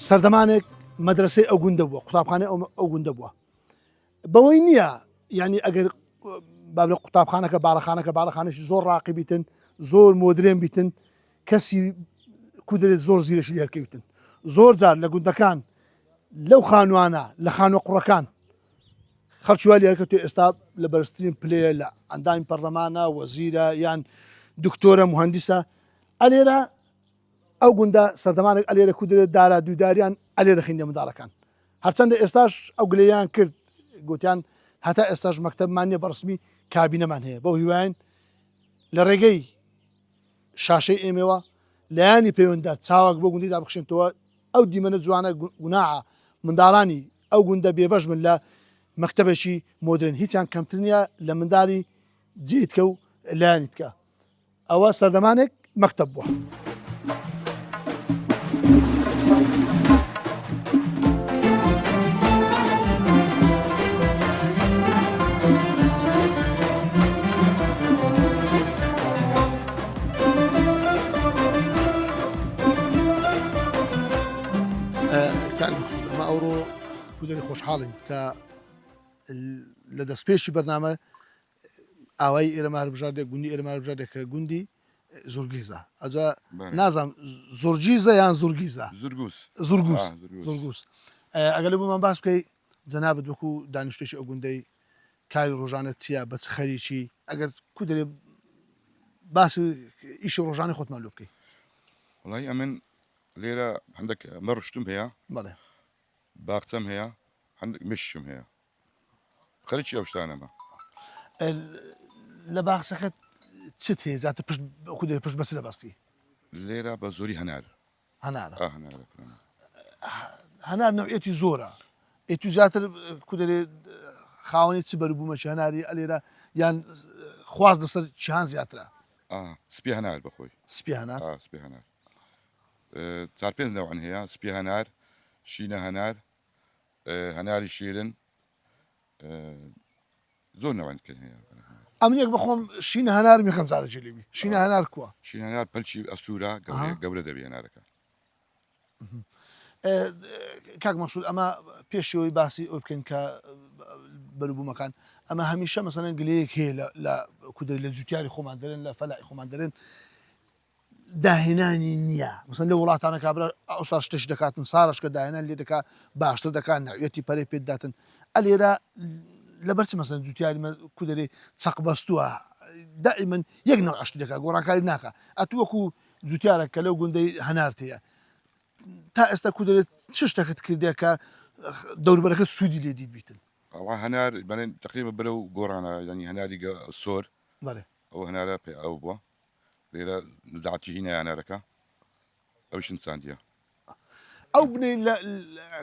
سەردەمانێک مەدرسەی ئەو گوندە بووە قوتابخانەی ئەو گوندە بووە بەوەی نییە ینی ئەگەر بابلە قوتابخانەکە باڵەخانەشی زۆر ڕاقی بیتن زۆر مۆدرێن بیتن کەسی کودرێت زۆر زیرەشی لێرکەوتن زۆر جار لە گوندەکان لەو خانوانە لە خانوە قوڕەکان خەڵکی لێرکەوتێ ئێستا لە بەرزترین پلێ لە ئەندامی پەرلەمانە وەزیرە یان دکتۆرە مهندسە ئەلێرە ئەو گوندە سەردەمانێک ئەلێرە کودرێت دارا دووداریان ئەلێرە خینە منداڵەکان هەرچەندە ئێستاش ئەو گلەیان کرد گوتیان هەتا ئێستاش مەکتەبمان نیە بەڕسمی کابینەمان هەیە بۆ هیوایان لە ڕێگەی شاشەی ئێمەوە لایانی پەیوەندە چاوەک بۆ گوندی دابخشێنەوە ئەو دیمەنە جوانە گوناعە منداڵانی ئەو گوندە بێبەش من لە مەکتەبێکی مۆدرن هیچیان کەمتر نیە لە منداری جێیتکە و لایانی تکە ئەوە سەردەمانێک مەکتەب بووە. ئەوڕۆ کودەری خۆشحاڵین کە لە دەستپێشی بەرنامە ئاوای ئێرەمار بژاردێک گوندی ئێرەمار بژاردێک کە گوندی زورگیزە ئەجا نازانم زۆرگیزە یان زورگیزە زورگوس ئەگەر لە بۆمان باس بکەی جەنابەت وەکو دانیشتێکی ئەو گوندەی کاری ڕۆژانە چییە بە چ خەریکی ئەگەر کودرێ باسی ئیشی ڕۆژانەی خۆتمان لۆ بکەی والله أمن ليرة عندك مرشتم هي بەڵێ باقتم هي عندك مشم هي خليتش أوشتانا ما لە باخچەکەت چت هەیە زیاتر پشت کودێ پشت بەچ دەبەستی ليرة بزوري هنار هەنارە هنار هەنار نەوعەتی زۆرە ئێتو زیاتر کودێ خاوەنی چ بەروبوومەکی هەناری ئەلێرە یان خواز لەسەر چیان زیاترە سبي هنار بخوي سپی هەنار سبي هنار تعرفين نوعا هي سبي هنار شينا هنار هناري شيرن زور نوعا كان هي ئەم یەک بەخۆم شینە هەنار میخەم زارە جلیبی شینە هەنار کووە شينا هنار بلشي أسورة قبل دبي هنارك کاک مەسعود ئەمە پێشەوەی باسی ئەو بکەین کە بەروبوومەکان ئەمە هەمیشە مەسەڵەن گلەیەک هەیە لە کودەی لە جوتیاری خۆمان دەرێن لە فەلای خۆمان دەرێن داهێنانی نییە مەسەن لە وڵاتانە کابرا ئەوسا شتێک دەکاتن ساڕشکە داهێنان لێ دەکات باشتر دەکات ناوێتی پەرەی پێداتن ئەلێرە لەبەرچ مەسەن جوتیاری کودەرێ چەق بەستووە دائیمەن یەک نەوع عشتی دەکات گۆڕانکاری ناکە ئەتو وەکو جوتیارە کە لەو گوندەی هەنارت هەیە تا ئێستا کودەرێت چ شتێکت کردێ کە دەوروبەرەکە سوودی لێ دیت بیتن هنار بعدين تقريبا بلو قورانا يعني هناري الصور بەڵێ أو هنارا أو بوا ليرة زعتي هنا هنارك أوش إنسان ديا ئەو بنێ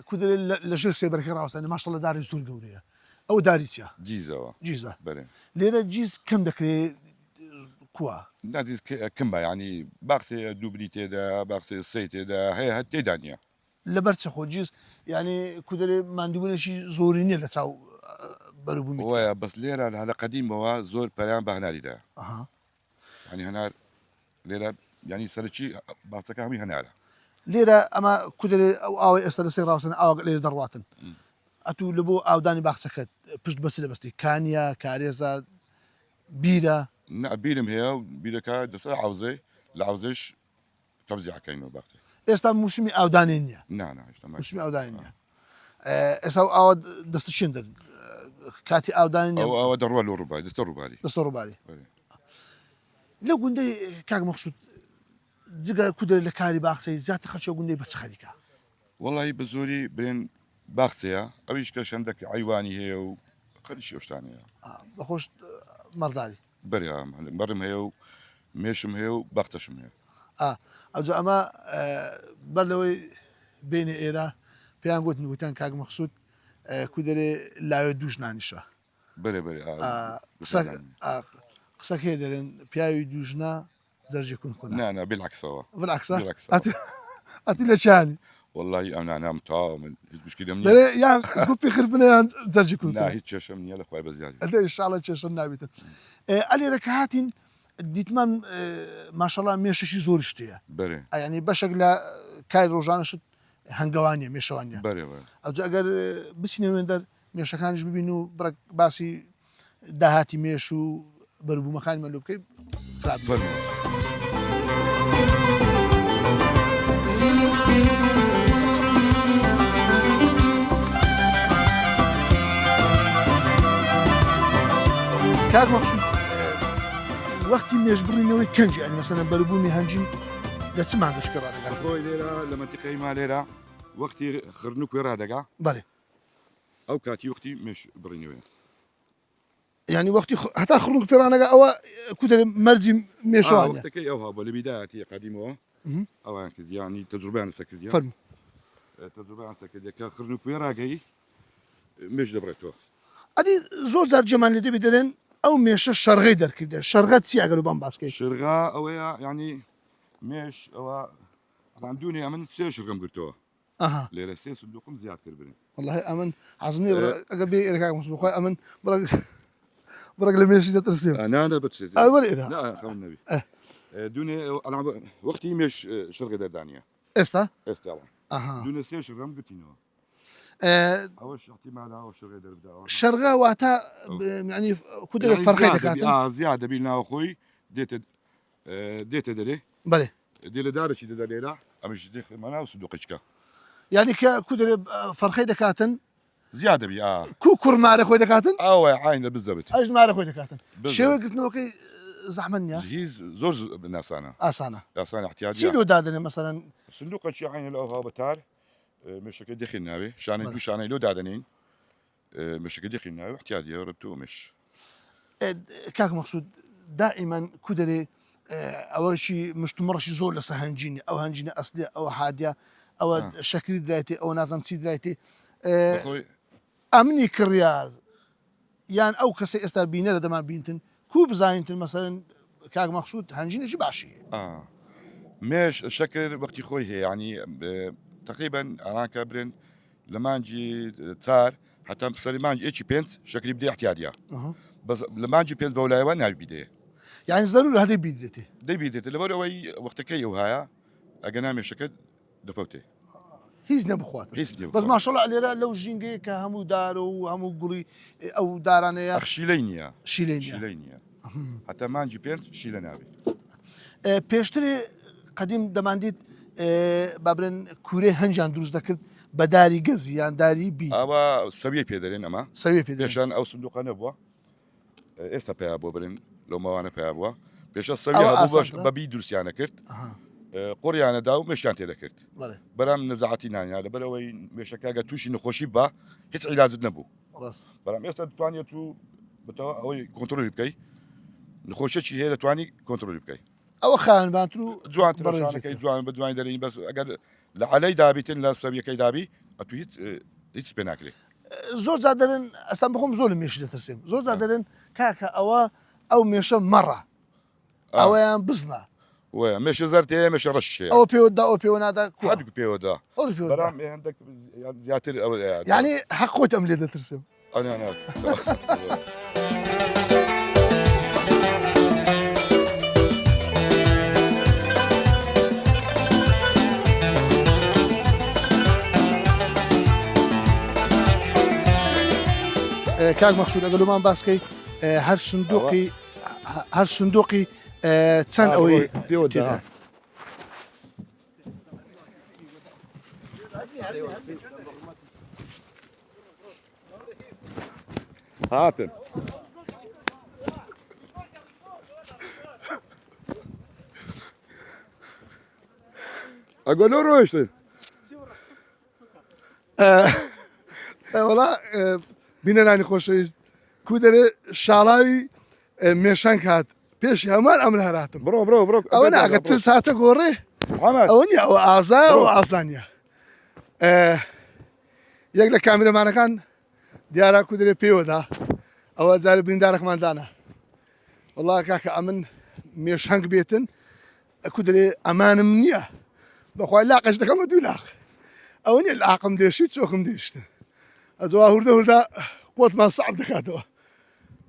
کودەرێ لە ژێر سێبەرەکە ڕاوستانی ماشەڵڵا داری زۆر گەورەیە ئەو داری چیە جيزة جیزە برين لێرە جیز کەم دەکرێت کووە نادي كمبا يعني باقتي دوبليتي دا باقتي السيتي دا هي هتي دانيا لەبەر چە خۆ جیز یعنی کودەرێ مادوبوونێکی زۆری نییە لە چاو بەروبوومی ويا بس ليرة هذا قديم هو زور بريان بهناري دا ئەها يعني هنار ليرة يعني سرتشي باقتك همي هنارا لێرە ئەمە کودەرێ ئەو ئاوی ئێستا لەسێ ڕاوستن ئاوا لێرە دەڕواتن ئەتوو لە بۆ ئاودانی باخچەکەت پشت بەچ دەبەستی کانیا کارێزە بیرە نا بيرم هي بيركا دس عاوزي العاوزش توزيع كاينو باقتي ئێستا موسمی ئاودانی نییە نعم اجتماعي موسمی ئاودانی نییە ئێستا ئاوە دەستشین دەن کاتی ئاودانی نییە او دروا الرباعي دست الرباعي دەستە ڕووباری لە گوندەی کاک مەخسوود جگە کودەرێ لە کاری باخچەی زیاتر خەرچە گوندەی بەچ خەریکە والله بزوري بين باقتيا اويش كاش عندك عيواني هي وخليش وشتاني بەخۆش مەرداری بريها مرم هي وميشم هي وباقتشم هي ئەوجا ئەمە بەر لەوەی بینێ ئێرە پێیان گوتن وتیان کاک مەخسوود کودەرێ لاوێ دووش نانیشە بري بري قسەک هەیە دەرێن پیاوی دوژنا زەرجی کون کۆنا لا لا بالعكس هو بالعکسە بالعكس ئەتی لە چیانی والله انا متعاون مش كده منيح دەرێ یان گوپی خربنە یان زەرجی کون لا هيك شاشة منيح اخوي بزيادة ئەدە ئینشاڵڵا کێشە نابێتن ئەلێرە کە هاتین دیتمان ماشەڵڵا مێشەشی زۆر شتەیە بري ینی بەشێک لە کاری ڕۆژانەشت هەنگەوانیە مێشەوانیە بري بري ئەوجا ئەگەر بچینەوێن دەر مێشەکانیش ببین و باسی داهاتی مێش و بەروبوومەکانی مەلو بکەیت فرموا کاک مەخسوود وەختی مێژبڕینەوەی کەنجی ئەنی مەسەلەن بەروبوومی هەنجین لە چ مانگەش پێ ڕادەگات اخوي ليرة لما تقي ما ليرة وقتي خرنوك ويرادقا بەڵێ او كاتي وقتي مش بريني وين ینی وەختی هەتا خڕنگ پێرانەگە ئەوە کودەرێ مەرجی مێشوانە وقتك او هابا لبداية قديمه او يعني تجربة عن سكرديا فەرمو تجربة عن سكرديا كان خرنوك ويراقي مش دبرتو ئەدی زۆر جار جەمان لێ دەبێ دەرێن ئەو مێشە شەرغەی دەرکردێ شەرغەت چی ئەگەر بام باسکەی شرغا او يعني مش او عندوني امن سير شرغم قلتوها ئەها ليرة سير صندوقم زياد كربرين والله ئەمن حەزم ئەگەر بێ ئێرە کاک مەخسوود بخوای ئەمن بڕێک لە مێشی دەترسێم انا بس ئەوەر ئێرە لا خلنا النبي دوني انا وقتي مش شرغ دردانية ئێستا استوى ئەها دوني سير شرغم قلتينو اوش احتمال او شرغ دردا شەرغا واتە ینی کودەرێ فەرخەی دەکاتن زيادة بينا اخوي ديت دري بەڵێ ديال دارك ديال ليلة امش ديخ مانا وصندوقك ینی کە کودەرێ فەرخەی دەکاتن زيادة بي کو کوڕمارە خۆی دەکاتن او عاينه بالضبط ئەش مارە خۆی دەکاتن بالضبط. شێوە گرتنەوەکەی زەحمەت نییە هیچ زۆر ناسانە ئاسانە یاسان احتیاج چی لۆ دادنێ مەسەرەن سندوقەکی عینە لە ئەوها بەتار مشەکە دەخین ناوێ شانەی دوو شانەی لۆ دادنین مشەکە دەخین ناوێ احتیاجیە ڕبتومش کاک مەخسوود دائیمەن کو دەرێ ئەوەشی مشتمەڕەشی زۆر لەسەر هەنجینی ئەو هەنجینە ئەسلی ئەوە حادیا ئەوە شەکری درایێتی ئەوە نازم چی درایێتی ئەمنی کڕیار یان ئەو کەسی ئێستا بینە لە دەمان بینتن کو بزانینتن مەسەرەن کاک مەخسوود هەنجینێکی باشیە مێش شەکر وەختی خۆی هەیە ینی تقریبا ئەڵانکە برن لە مانجی چار حتا سەری مانج ئێکی پێنج شەکری بدێ احتیاجە بەس لە مانجی پێنج بەولایەوە ناویدێ یعنی زەرور هەدەی بیدرێتی دەیبیدێت لەبەر ئەوەی وەختەکەی ئەو هەیە ئەگە نامێشەکە دەفەوتێ هیچ نەبخوات بەس ماشەڵ لێرە لەو ژینگەیە کە هەموو دار و هەموو گوڵی ئەو دارانەیە شیلەی نییە شیلەی نییە حتا مانجی پێنج شیلە ناوێت پێشترێ قەدیم دەماندیت بابرن کوورێ هەنجان دروست دەکرد بە داری گەزی یان داری بی ئەوە سەویە پێدەرێن ئەمە سەوێ پێ پێشان ئەو سندوقە نەبووە ئێستا پێیا بۆ برن لەو ماوانە پێیا بووە پێشە سەوی هەبوو بەبی دروستیانە کرد قۆریانەدا و مشتیان تێدەکرد بەرام نەزاعەتی نانیا لەبەرەوەی مێشەکەگە تووشی نەخۆشی بە هیچ عیلاجت نەبوو بەرام ئێستا دەتوانێت و بەتەوە ئەوەی کۆنتترۆلی بکەی نخۆشەکی هەیە دەتوانی کۆنتترۆلی بکەی ئەوە خاوێنباتر و جوانەکەی جوان بە دوای دەرین بەس ئەگەر لە عەلەی دابیتن لە سەویەکەی دابی ئەتو هیچ پێ ناکرێت زۆر جا دەرن ئەستان بخۆم زۆر لە مێشی دەترسێم زۆر جا دەرن کاکە ئەو مێشە مەڕە ئەوەیان بزنە مێشە زەر تێ مێشە ڕەشێ ئەوە پێوەدا ئەو پێوە نادا هەردوو پێوەدا بەرام هەندێک زیاتر ئەوە یعنی حەقۆت ئەم لێ دەترسم کاک مەخسوود ئەگەر لەمان باسکەی هەر سندوقی چەند ئەوەی پێوەدا هاتن ئەگەلۆ ڕۆیشتن وەڵا بینەرانی خۆشەویست کو دەرێ شاڵاوی مێشان کات پێشی هەمان ئەم هەراتم بڕۆ ئەوە ناگە ترس هاتە گۆڕێ ئەوە نیە ئەوە ئازای و ئاسانیە یەک لە کامرەمانەکان دیارە کو دەرێ پێوەدا ئەوە جارە بریندارێکماندانە وەڵا کاکە ئەمن مێشهنگ بێتن کو دەرێ ئەمانم نییە بەخوای لاقەش دەکەمە دوو لاق ئەوە نیە لاقم دێشی چۆکم دێشتن ئەجوا هوردە قۆتمان سەعب دەکاتەوە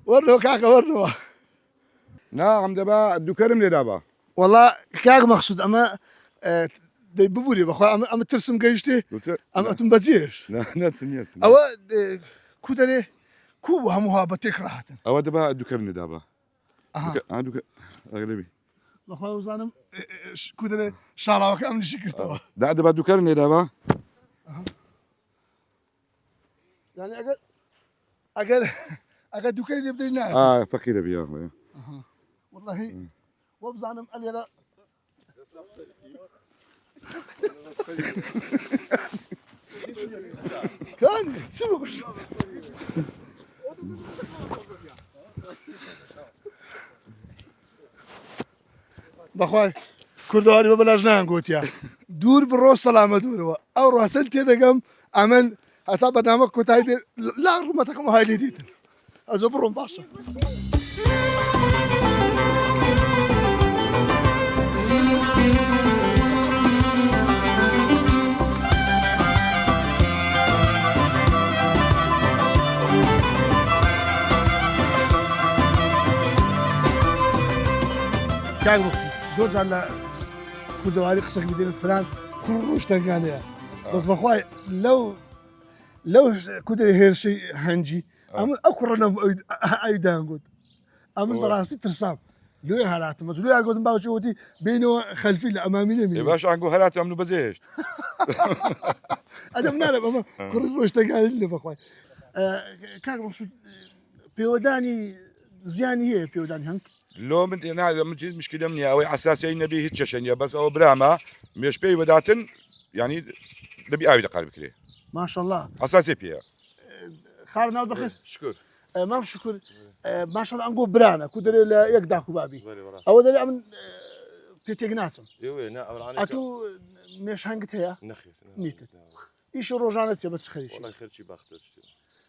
وەرنەوە کاکە وەرنەوە ناڵم دەبا دووکەرم لێدا بە وەڵا کاک مەخسوود ئەمە دەی ببووری بەخوا ئەمە ترسم گەیشتێ ئەم ئەتون بەجێش ئەوە کو دەرێ کو بوو هەمووها بە تێک ڕاهاتن ئەوە دەبا دووکەرم لێدا بە ئەگەلەبی بەخوا وزانم کو دەرێ شاڵاوەکە ئەم نشی کردەوە دا دەبا دووکەرم لێدا بە يعني اگر دوكري اللي بدينا فقيره بيا والله وبزعلم قال لي لا كان تسوقش بخواي كردواري ببلاش نانقوت يا دور بالروس سلامة دور او راسلتي دقم عمل حتى برنامج كنت هايدي لا رمتكم هاي اللي ديتن أزبرهم باشا كان مخصوص زوج على كردواري قصك بدين فلان كل روش تنقانيا بس بخواي لو كدري هيرشي هنجي أمن أكرنا أيدان قد أمن براسي ترسام لو هلات ما لو أقعد نباوي شوتي بينه خلفي الأمامي نمي باش عنقو هلات عملو بزيش أنا منعرف أما كل روش تقال اللي بخواي كاك مقصود بيوداني زياني هي بيوداني هنك لو من هنا من مشكلة مني أو أساسية نبي هيك شنيا بس أو براما مش بي وداتن يعني نبي أوي دقار بكري ما شاء الله أساسي بيها خير ناود بخير شكر ما شكر ما شاء الله أنقول برانا كودر لا يقدعكوا بابي بالي ورا أو ده من بيتجناتهم يوي نا أوراني أتو مش هنقت هي نخي نيتت إيش الرجانة تبى تخريش والله خير شي باختر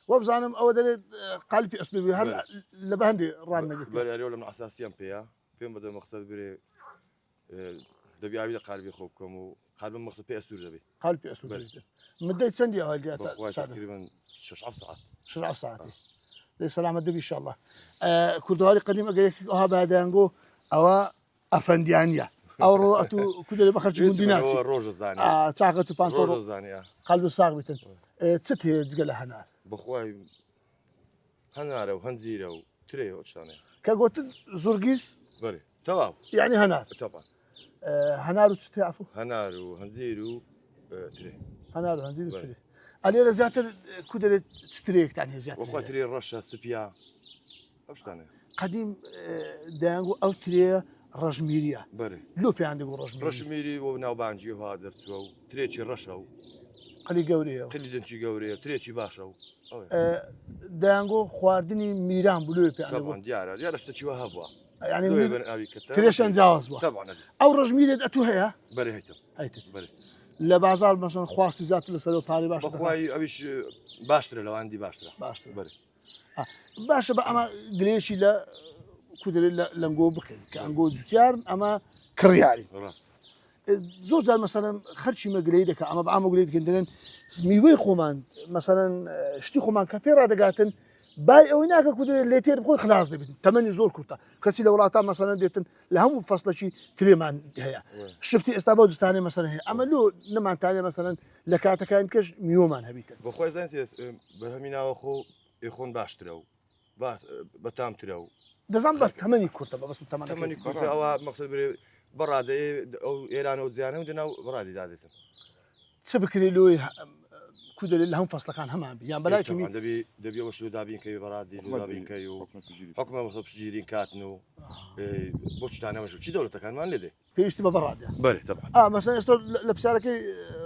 وبزانم أو ده قلبي أسلوبي هل لبهندي رانا قلت بالي اليوم من أساسيا بيا فيهم بدل مقصد بري دبي أبي قلبي خوبكم وقلب مقصد بي أسور دبي قلبي أسلوبي مدة سندي أو هالجات بخواي تقريبا 6 ساعات 10 ساعات لي سلامة دبي إن شاء الله كردوالي قديم أجيك هذا هذا أو أفنديانيا أو رو أتو كده بخرج من ديناتي روج الزاني تعقد روج بانتورو الزاني قلب الصاغبتن تستي تقول هنا بخواي هنارة وهنزيرة وتري وشتاني كقلت زرقيس بالي تمام يعني هنار طبعا هنار تستي عفو هنار وهنزير وتري هنار هنزيد بلى. تري علي زياتر كده تستريك يعني وخواي زياتر تري الرشة سبيا وشتاني قديم دانغو أو تري رجميريا بالي لو في عندي رجميريا رشميري وناو بانجي وهذا تو تريتشي الرشا قلي قوريه خلي دنشي قوري تريتشي باشا دانغو خواردني ميران بلو في طبعا عندي ديارة اشتكي وهبوا يعني لو مير- يبن ابي كتاب تريشان جاوز بوا طبعا أو رجميريا أتو هي بري هيتم هيت بري لبازار مثلا خواستي ذات لسلو باري باش بخواي ابيش باشتري لو عندي باشتري باش بري باش بقى أما قليشي لا كودر لا لنقول بكل كأنقول زتيار أما كرياري راس زور زال مثلا خرشي ما قليدك أما بعمل قليدك عندنا ميوي خومان مثلا شتي خومان كبيرة دقاتن باي او هناك كودر اللي تير بخوي خلاص دبت تمني زور كرتا كرسي لو راتا مثلا ديتن لهم فصل شي تريمان هي شفتي استابود ثاني مثلا هي اما لو نمان ثاني مثلا لكاتا كان كش ميومان هبيت بخواي زين سيس برهمينا واخو يخون باشتري باس بتام تريو دزام بس تمني كرتا بس تمني تمني كنت او مقصد بري برادي او ايران ودزيانه ودنا برادي دادتهم تسبكري لو كودر اللي هم فصل كان هم يعني بلاي طبعا كمي دبي وش لو دابين كي برادي لو دابين كيو حكمه مصب جيرين كاتنو بوش تاعنا مش شي دوله كان ما لدي في اشتباه براد بري طبعا مثلا استر لبسالك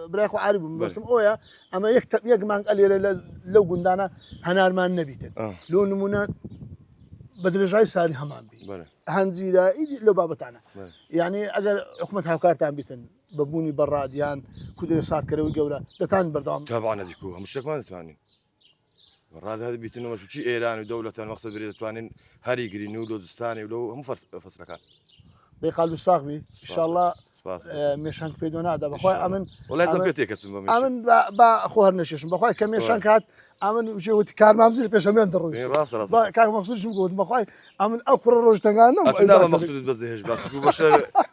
برايخو عارب مسلم اويا اما يكتب يجمان قال لي لو قندانا هنار ما النبيتن لو نمونا بدل جاي ساري همام بي بري هنزيلا ايدي لو بابتانا بري يعني اگر حكومه هاوكارتان بيتن ببوني براديان كودر صار كروي جوله دتان بردام طبعا هذيك هو مش ما ثاني براد هذا بيتنو مش شي ايران ودوله مقصد بري ثاني هاري جرينو ولودستاني ولو هم فصل كان بقلب الصاغبي ان شاء الله سباس مش هنك بيدونا هذا بخوي امن والله أمن- زبيتك تسمى مش امن با خوهر نشيش بخوي كم يشان كات امن شو كان مامزل بيش من دروش راس راس كان مقصود شو قلت بخوي امن اكبر روج تنغانا أنا مقصود بزهج بس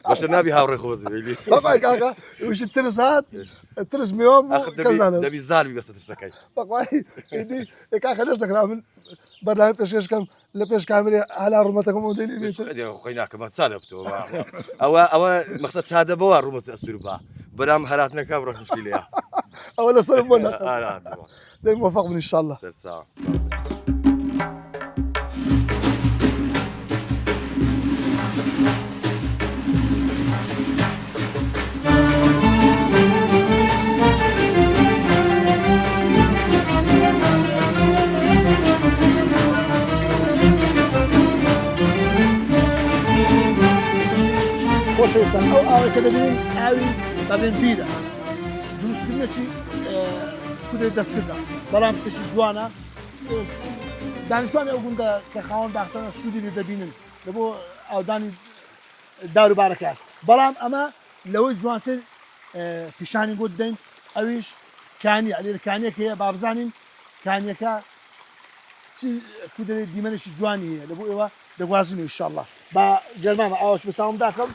بشر نبي هاوري خوز بيلي بخوي كاكا وش الترسات الترس ميوم اخذ كذا دبي زالبي بس تسكاي بخوي دي كاكا ناس تكرا من برنامج بيش كم لبيش كامل على رمتكم وديني بيت خيناك ما تسالبتو او مقصد هذا بوار رمت اسربا برام هراتنا كبر مشكله اول صرف ولا لا دايما موفق ان شاء الله سر ساعه خۆشەویستان ئەو ئاوەکە دەبینین ئاوی دەبێن بیرە دروستکردنەکی کودێ دەستکردە بەڵام شتێکی جوانە دانیشتوانی ئەو گوندە کە خاوەن باخچەنە سوودی لێ دەبینن لە بۆ ئاودانی داروبارەکە بەڵام ئەمە لەوەی جوانتر پیشانی بۆ دەین ئەویش کانی لێرە کانیەک هەیە با بزانین کانیەکە چی کودێ دیمەنێکی جوانی هەیە لە بۆ ئێوە دەگوازین ئینشاءالله با گەرمامە ئاوەش بە چاوم داکەم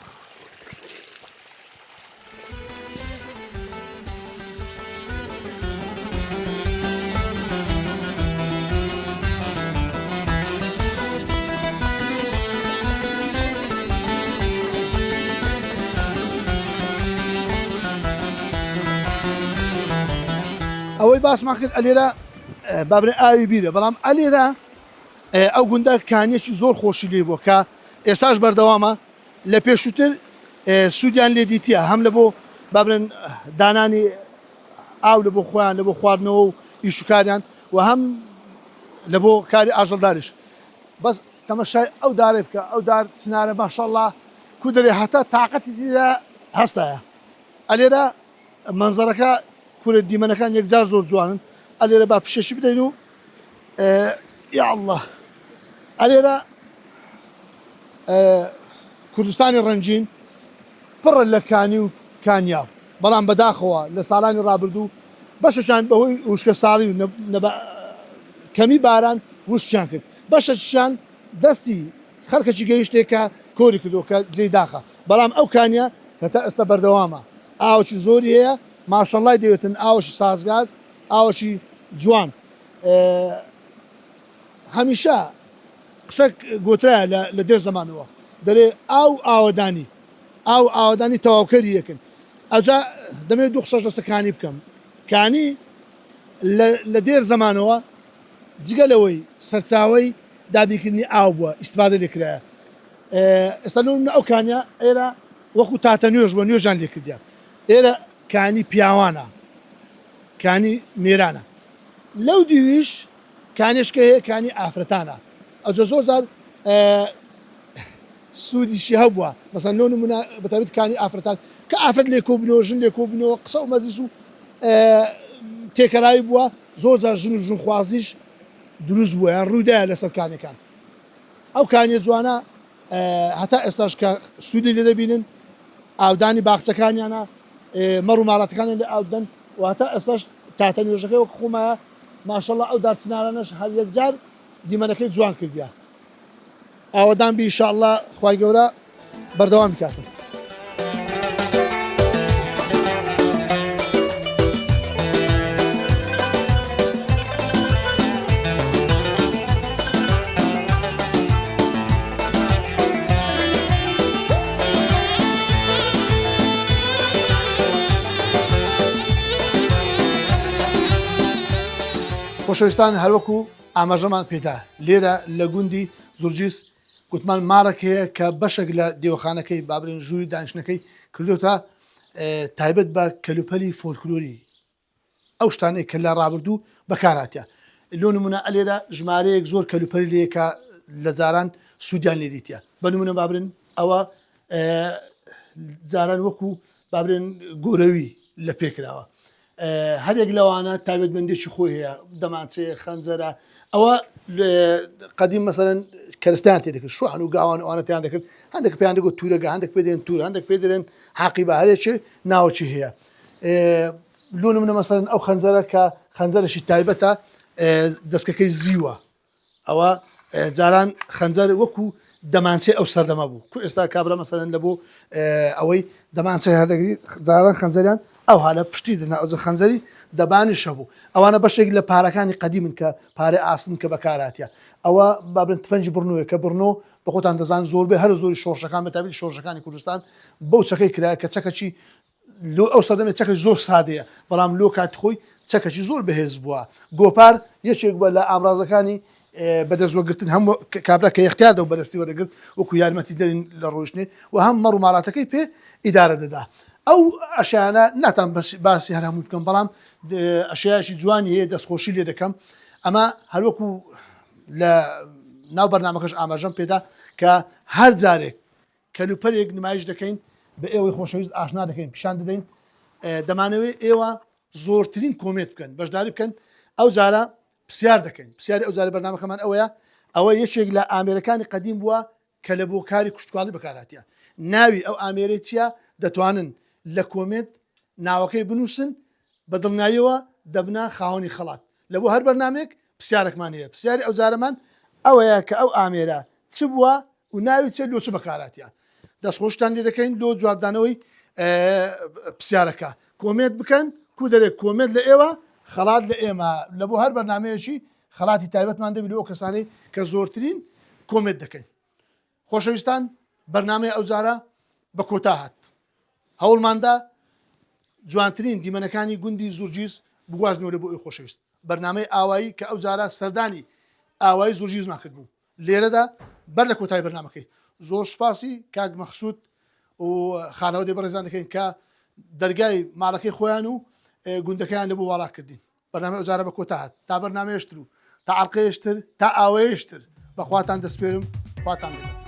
ئەوەی باسمان کرد ئەلێرە بابرێ ئاوی بیرە بەڵام ئەلێرە ئەو گوندە کانیەکی زۆر خۆشی لێ بووە کە ئێستاش بەردەوامە لە پێشووتر سوودیان لێ دیتیە هەم لە بۆ بابرن دانانی ئاو لە بۆ خۆیان لە بۆ خواردنەوە و ئیشوکاریان و هەم لە بۆ کاری ئاژەڵداریش بەس تەمەشای ئەو دارێ بکە ئەو دار چنارە ماشەڵڵا کو دەرێ هەتا تااقەتی دیرە هەستایە ئەلێرە منزەرەکە کورە دیمەنەکان یەکجار زۆر جوانن ئەلێرە با پشێشی بدەین و یا الله ئەلێرە کوردستانی ڕەنجین پڕە لە کانی و کانیاو بەڵام بەداخەوە لە ساڵانی ڕابردوو بەشەشان بەهۆی وشکە ساڵی و کەمی باران وشتیان کرد بەشەشان دەستی خەڵکەی گەیشتێکە کۆری کردو کە جێی داخە بەڵام ئەو کانیا هەتا ئێستا بەردەوامە ئاوەی زۆری هەیە ماشەڵڵای دەوێتن ئاوەشی سازگار ئاوەشی جوان هەمیشە قسە گۆترایە لە دێر زمانەوە دەرێ ئاودانی تەواوکەری یەکن ئەوجا دەمێت دوو قسەش لەسەر کانی بکەم کانی لە دێر زمانەوە جگەلەوەی سەرچاوی دابیکردنی ئاو بووە ئیسفادە لێکرایە ئێستا ئەو کانیا ئێرە وەکو تاتە نوێژ بووە نوێژان لێکردیان ئێرە کانی پیاوانە کانی میێرانە لەو دیویش کانێشکە هەیە کانی ئافرەتانە ئەوجا زۆر جار سوودیشی هەبووە مەسەن لۆ نمونە بەتابێت کانی ئافرەتان کە ئافرەت لێ کۆبنەوە ژن لێ کۆبنەوە قسە و مەزیز و تێکەڵاوی بووە زۆر جار ژن و ژنخوازیش دروست بووە یان ڕوودایە لەسەر کانەکان ئەو کانیە جوانە هەتا ئێستاش کە سوودی لێ دەبینن ئاودانی باخچەکانیانە مەڕ و ماڵاتەکانیان لێ ئاودەن و هەتا ئێستاش تاتە نوێژەکەی وەک خۆمایە ماشەڵڵا ئەو دارچنارانەش هەر یەکجار دیمەنەکەی جوان کردیە ئاوەدان بی ئینشاءڵڵا خوای گەورە بەردەوام بکاتن خۆشەویستان هەروەکو ئاماژەمان پێدا لێرە لە گوندی زورجیس گوتمان ماڕێک هەیە کە بەشێک لە دێوەخانەکەی بابرین ژووری دانیشتەکەی کردوتە تایبەت بە کەلوپەلی فۆلکلۆری ئەو شتانەی کە لە ڕابردوو بەکارهاتیە لۆ نمونە ئەلێرە ژمارەیەک زۆر کەلوپەلی لەیەکە لە جاران سوودیان لێ دیتە بە نمونە بابرین ئەوە جاران وەکو بابرین گۆرەوی لە پێکراوە هەرێک لەوانە تایبەتمەندێکی خۆی هەیە دەمانچەیە خەنجەرە ئەوە قەدیم مەسەرەن کەرستیان تێدەکرد شوحن و گاوان ئەوانەتیان دەکرد هەندێک پێیان دەگوت تورەگە هەندێک پێدێن تور هەندێک پێ دەرێن حاقی بە هەرێکی ناوچی هەیە لۆ نمونە مەسەرەن ئەو خەنجەرە کە خەنجەرەشی تایبەتە دەستکەکەی زیوە ئەوە جاران خەنجەر وەکو دەمانچەی ئەو سەردەما بوو کو ئێستا کابرا مەسەرەن لە بۆ ئەوەی دەمانچەی هەردەگری جاران خەنجەریان ئەو حالە پشتی دنا ئەو خەنجەری دەبانی شەبوو ئەوانە بەشێک لە پارەکانی قەدیمن کە پارێ ئاسن کە بەکارهاتیە ئەوە بابرن تفەنجی بڕنوویە کە بڕنۆ بە خۆتان دەزان زۆربەی هەر زۆری شۆڕشەکان بەتابێت شۆڕشەکانی کوردستان بەو چەکەی کرایە کە چەکەچی لۆ ئەو سەردەمێ چەکەی زۆر سادەیە بەڵام لۆ کاتی خۆی چەکەی زۆر بەهێز بووە گۆپار یەکێک بە لە ئامرازەکانی بەدەستوەگرتن هەموو کابرا کە یختیار دە و بەدەستی وەرەگرت وەکو یارمەتی دەرین لە ڕۆژنێ و هەم مەڕ و ماڵاتەکەی پێ ئیدارە دەدا ئەو ئەشیانە ناتان باسی هەرهەموو بکەم بەڵام ئەشیایشی جوانی هەیە دەستخۆشی لێ دەکەم ئەمە هەروەکو لە ناو بەرنامەکەش ئاماژەم پێدا کە هەر جارێک کەلوپەلێک نمایش دەکەین بە ئێوەی خۆشەویست ئاشنا دەکەین پیشان دەدەین دەمانەوێت ئێوە زۆرترین کۆمێت بکەن بەشداری بکەن ئەو جارە پرسیار دەکەین پرسیاری ئەو جارە بەرنامەکەمان ئەوەیە ئەوە یەکێک لە ئامێرەکانی قەدیم بووە کە لە بۆ کاری کوشتکواڵی بەکارهاتیە ناوی ئەو ئامێرەی چییە دەتوانن لە کۆمێت ناوەکەی بنووسن بە دڵنیاییەوە دەبنا خاوەنی خەڵات لە بۆ هەر بەرنامێک پرسیارێکمان هەیە پرسیاری ئەو جارەمان ئەوەیە کە ئەو ئامێرە چ بووە و ناوی چێت لۆ چ بەکارهاتیە دەستخۆشتان لێ دەکەین لۆ جوابدانەوەی پرسیارەکە کۆمێت بکەن کو دەرێک کۆمێت لە ئێوە خەڵات لە ئێمە لە بۆ هەر بەرنمەیەکی خەڵاتی تایبەتمان دەبێت لەو کەسانەی کە زۆرترین کۆمێت دەکەین خۆشەویستان بەرنامەی ئەو جارە بە کۆتا هات هەوڵماندا جوانترین دیمەنەکانی گوندی زورجیس بگوازنەوە لە بۆ ئەوی خۆشەویست بەرنامەی ئاوایی کە ئەو جارە سەردانی ئاوایی زورجیزمان کرد بوو لێرەدا بەر لە کۆتای بەرنامەکەی زۆر سپاسی کاک مەخسوود و خانەوەدەی بەڕێزان دەکەین کە دەرگای ماڵەکەی خۆیان و گوندەکەیان لەبوو وڵاکردین بەنامە ئەوجارە بە کۆتا هات تا بەرنامەیەشتر و تا عڵقەیەشتر تا ئاوەیەشتر بەخواتان دەسپێرم خواتان بێت.